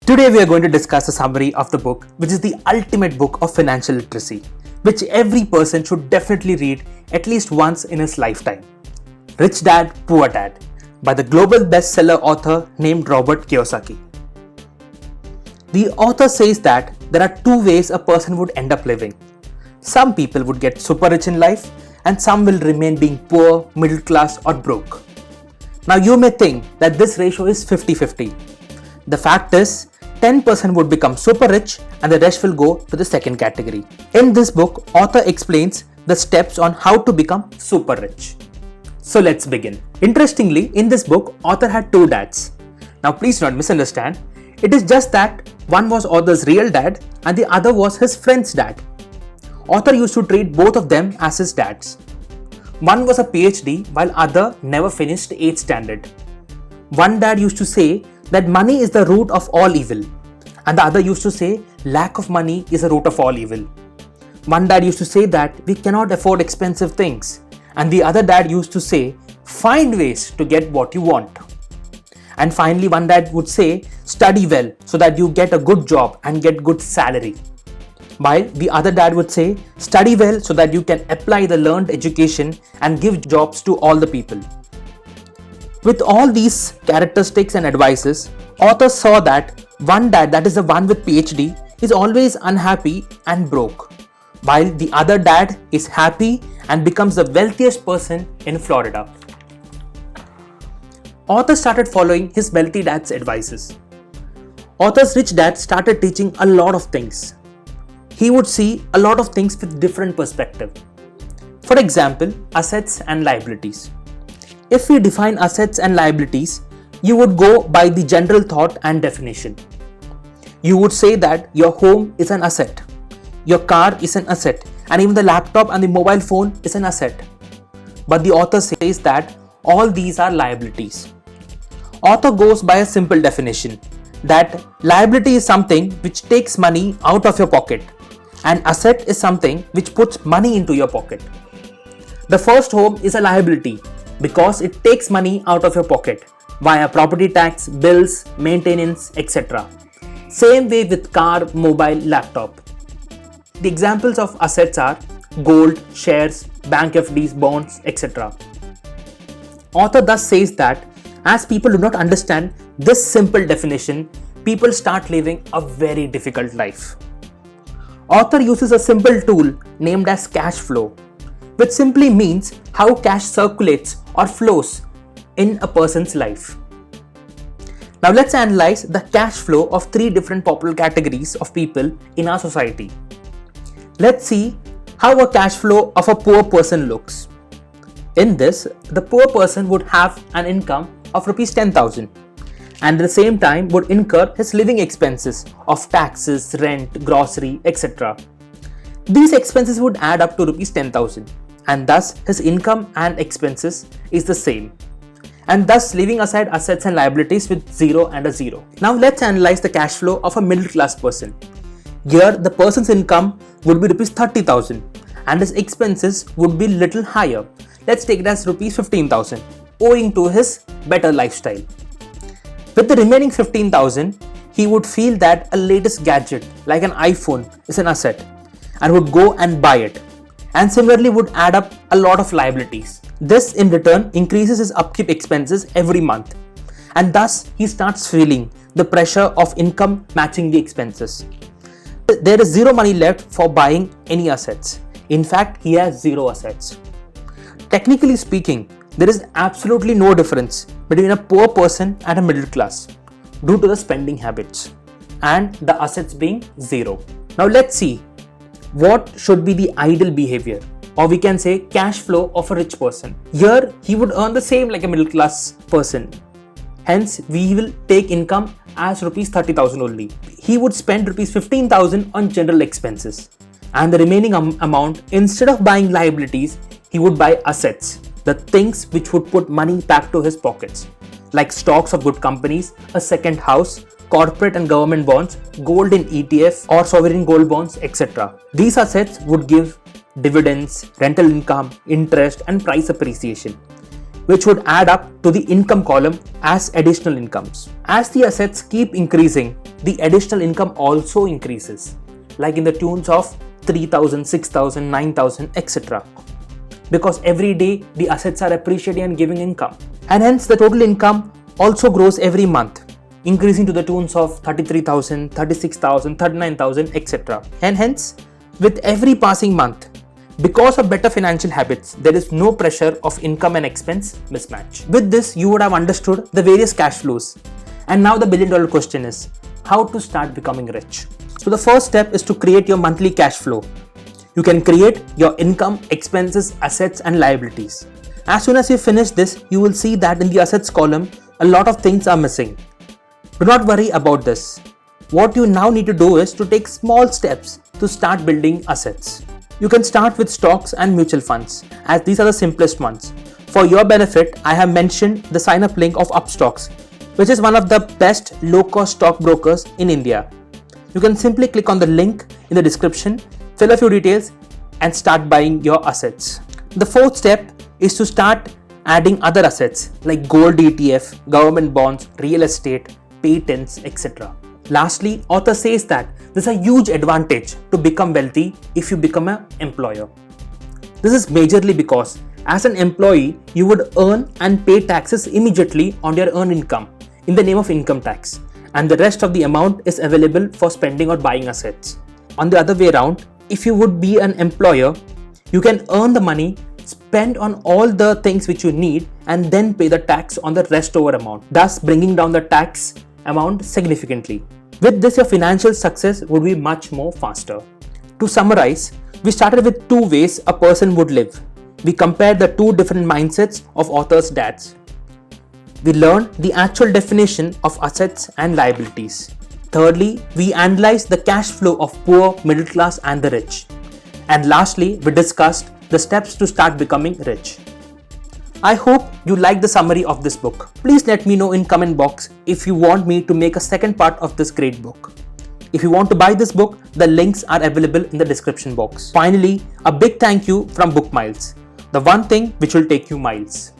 Today we are going to discuss a summary of the book, which is the ultimate book of financial literacy, which every person should definitely read at least once in his lifetime. Rich Dad, Poor Dad by the global bestseller author named Robert Kiyosaki. The author says that there are two ways a person would end up living. Some people would get super rich in life and some will remain being poor, middle class or broke. Now you may think that this ratio is 50-50. The fact is, 10% would become super rich and the rest will go to the second category. In this book, author explains the steps on how to become super rich. So let's begin. Interestingly, in this book, author had two dads. Now please do not misunderstand. It is just that one was author's real dad and the other was his friend's dad. Author used to treat both of them as his dads. One was a PhD while other never finished 8th standard. One dad used to say that money is the root of all evil, and the other used to say lack of money is the root of all evil. One dad used to say that we cannot afford expensive things, and the other dad used to say find ways to get what you want. And finally, one dad would say study well so that you get a good job and get good salary, while the other dad would say study well so that you can apply the learned education and give jobs to all the people. With all these characteristics and advices, author saw that one dad, that is the one with PhD, is always unhappy and broke, while the other dad is happy and becomes the wealthiest person in Florida. Author started following his wealthy dad's advices. Author's rich dad started teaching a lot of things. He would see a lot of things with different perspective. For example, assets and liabilities. If we define assets and liabilities, you would go by the general thought and definition. You would say that your home is an asset, your car is an asset, and even the laptop and the mobile phone is an asset. But the author says that all these are liabilities. Author goes by a simple definition that liability is something which takes money out of your pocket and asset is something which puts money into your pocket. The first home is a liability because it takes money out of your pocket via property tax, bills, maintenance, etc. Same way with car, mobile, laptop. The examples of assets are gold, shares, bank FDs, bonds, etc. Author thus says that as people do not understand this simple definition, people start living a very difficult life. Author uses a simple tool named as cash flow, which simply means how cash circulates or flows in a person's life. Now let's analyze the cash flow of three different popular categories of people in our society. Let's see how a cash flow of a poor person looks. In this, the poor person would have an income of Rs 10,000 and at the same time would incur his living expenses of taxes, rent, grocery, etc. These expenses would add up to Rs 10,000 and thus his income and expenses is the same, and thus leaving aside assets and liabilities with 0 and a 0. Now let's analyze the cash flow of a middle class person. Here the person's income would be Rs 30,000 and his expenses would be little higher. Let's take it as Rs 15,000 owing to his better lifestyle. With the remaining 15,000, he would feel that a latest gadget like an iPhone is an asset and would go and buy it, and similarly would add up a lot of liabilities. This in return increases his upkeep expenses every month, and thus he starts feeling the pressure of income matching the expenses. There is zero money left for buying any assets. In fact, he has zero assets. Technically speaking, there is absolutely no difference between a poor person and a middle class due to the spending habits and the assets being zero. Now let's see what should be the ideal behavior, or we can say cash flow of a rich person. Here he would earn the same like a middle class person. Hence we will take income as Rs 30,000 only. He would spend Rs 15,000 on general expenses, and the remaining amount, instead of buying liabilities, he would buy assets, the things which would put money back to his pockets, like stocks of good companies, a second house, corporate and government bonds, gold in ETF or sovereign gold bonds, etc. These assets would give dividends, rental income, interest and price appreciation. which would add up to the income column as additional incomes. As the assets keep increasing, the additional income also increases, like in the tunes of 3,000, 6,000, 9,000, etc. Because every day the assets are appreciating and giving income. And hence the total income also grows every month, increasing to the tunes of 33,000, 36,000, 39,000, etc. And hence, with every passing month, because of better financial habits, there is no pressure of income and expense mismatch. With this, you would have understood the various cash flows. And now the billion-dollar question is, how to start becoming rich? So the first step is to create your monthly cash flow. You can create your income, expenses, assets and liabilities. As soon as you finish this, you will see that in the assets column, a lot of things are missing. Do not worry about this. What you now need to do is to take small steps to start building assets. You can start with stocks and mutual funds, as these are the simplest ones. For your benefit, I have mentioned the sign up link of Upstocks, which is one of the best low-cost stockbrokers in India. You can simply click on the link in the description, fill a few details and start buying your assets. The fourth step is to start adding other assets like gold ETF, government bonds, real estate, patents, etc. Lastly, author says that there's a huge advantage to become wealthy if you become an employer. This is majorly because as an employee, you would earn and pay taxes immediately on your earned income in the name of income tax, and the rest of the amount is available for spending or buying assets. On the other way around, if you would be an employer, you can earn the money, spend on all the things which you need, and then pay the tax on the rest over amount, thus bringing down the tax amount significantly. With this, your financial success would be much more faster. To summarize, we started with two ways a person would live. We compared the two different mindsets of author's dads. We learned the actual definition of assets and liabilities. Thirdly, we analyzed the cash flow of poor, middle class and the rich. And lastly, we discussed the steps to start becoming rich. I hope you like the summary of this book. Please let me know in comment box if you want me to make a second part of this great book. If you want to buy this book, the links are available in the description box. Finally, a big thank you from Book Miles, the one thing which will take you miles.